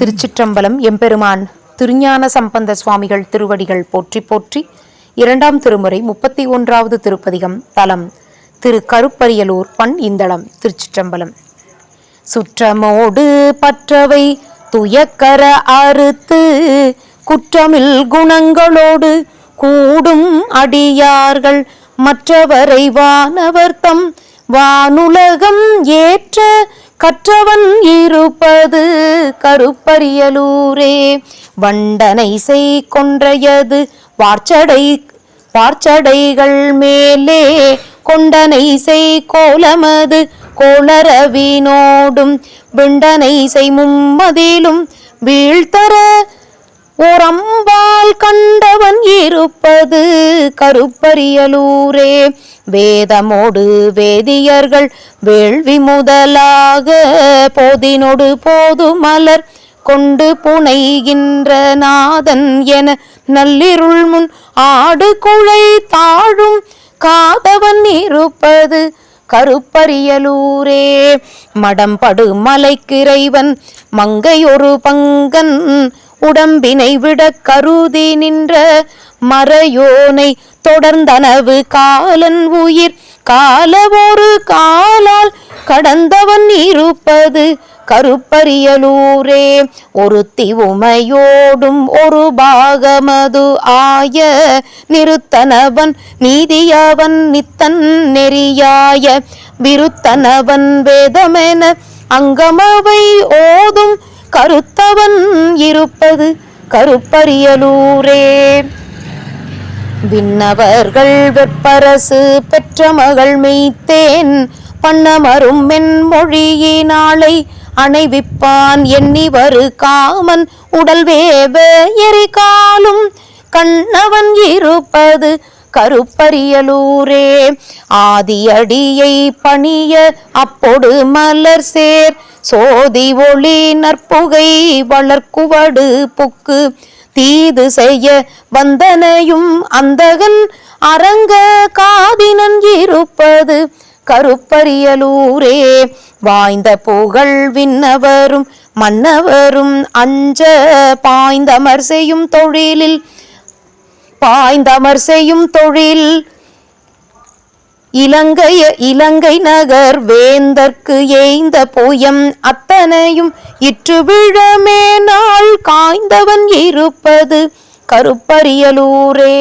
திருச்சிற்றம்பலம். எம்பெருமான் திருஞான சம்பந்த சுவாமிகள் திருவடிகள் போற்றி போற்றி. இரண்டாம் திருமுறை 31வது திருப்பதிகம். தலம் திரு கருப்பரியலூர். பண் இந்தளம். திருச்சிற்றம்பலம். சுற்றமோடு பற்றவை துயக்கர அறுத்து குற்றமில் குணங்களோடு கூடும் அடியார்கள் மற்றவரை வானவர்த்தம் வானுலகம் ஏற்ற கற்றவன் இருப்பது கருப்பரியலூரே. வண்டனை செய் கொன்றையது வார்ச்சடைகள் மேலே கொண்டனை செய் கோலமது கோளரவினோடும் விண்டனை செய் மும்மதிலும் வீழ்த்தர ஓரம்பால் கண்டவன் இருப்பது கருப்பரியலூரே. வேதமோடு வேதியர்கள் வேள்வி முதலாக போதினொடு போது மலர் கொண்டு புனைகின்ற நாதன் என நள்ளிருள் முன் ஆடு குழை தாழும் காதவன் இருப்பது கருப்பரியலூரே. மடம்படு மலைக்கிறைவன் மங்கையொரு பங்கன் உடம்பினை விட கருதி நின்ற மறையோனை தொடர்ந்தனவு காலன் உயிர் கால ஒரு காலால் கடந்தவன் இருப்பது கருப்பரியலூரே. ஒருத்தி உமையோடும் ஒரு பாகமது ஆய நிறுத்தனவன் நீதியவன் நித்தன் நெறியாய விருத்தனவன் வேதமென அங்கமவை ஓதும் கருத்தவன் இருப்பது கருப்பரியலூரே. விண்ணவர்கள் வெப்பரசு பெற்ற மகள் மெய்த்தேன் பண்ணமரும் மென்மொழியினாளை அணைவிப்பான் எண்ணி வரு காமன் உடல் வேவ எரிகாலும் கண்ணவன் இருப்பது கருப்பரியலூரே. ஆதியடியை பணிய அப்பொடு மலர் சேர் சோதி ஒளி நற்புகை வளர்க்குவடு புக்கு தீது செய்ய வந்தனையும் அந்தகன் அரங்க காதினன் இருப்பது கருப்பரியலூரே. வாய்ந்த புகழ் விண்ணவரும் மன்னவரும் அஞ்ச பாய்ந்தமர் செய்யும் தொழில் இலங்கை நகர் வேந்தற்கு ஏய்ந்த புயம் அத்தனையும் இற்று விழமே நாள் காய்ந்தவன் இருப்பது கருப்பரியலூரே.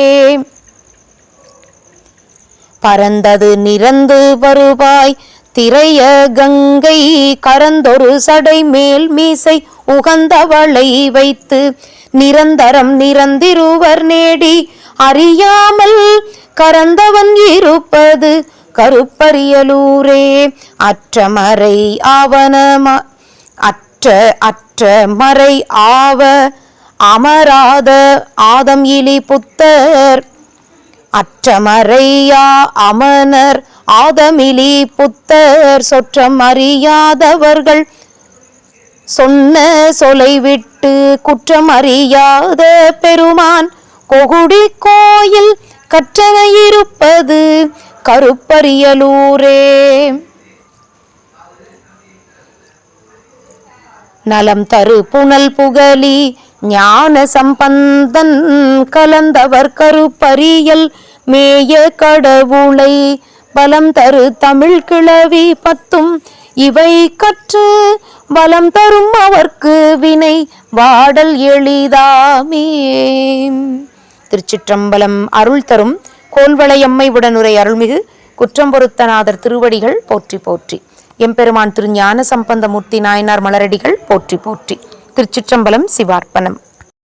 பரந்தது நிறந்து வருவாய் திரைய கங்கை கரந்தொரு சடை மேல் மீசை உகந்தவளை வைத்து நிரந்தரம் நிரந்திருவர் நேடி அறியாமல் கரந்தவன் இருப்பது கருப்பரியலூரே. அற்றமறை ஆவ அமராத ஆதம் இலி புத்தர் அற்றமறையா அமனர் ஆதமிலி புத்தர் சொற்றம் அறியாதவர்கள் சொன்ன சொலை விட்டு குற்றம் அறியாத பெருமான் கொகுடி கோயில் கற்றன இருப்பது கருப்பரியலூரே. நலம் தரு புனல் புகழி ஞான சம்பந்தன் கலந்தவர் கருப்பரியல் மேய கடவுளை பலம் தரு தமிழ் கிளவி பத்தும் இவை கற்று வலம் தரும் அவர்க்கு வினை வாடல் எளிதாமே. திருச்சிற்றம்பலம். அருள் தரும் கோல்வளையம்மை உடனுரை அருள்மிகு குற்றம்பொருத்தநாதர் திருவடிகள் போற்றி போற்றி. எம்பெருமான் திருஞான சம்பந்தமூர்த்தி நாயனார் மலரடிகள் போற்றி போற்றி. திருச்சிற்றம்பலம். சிவார்ப்பணம்.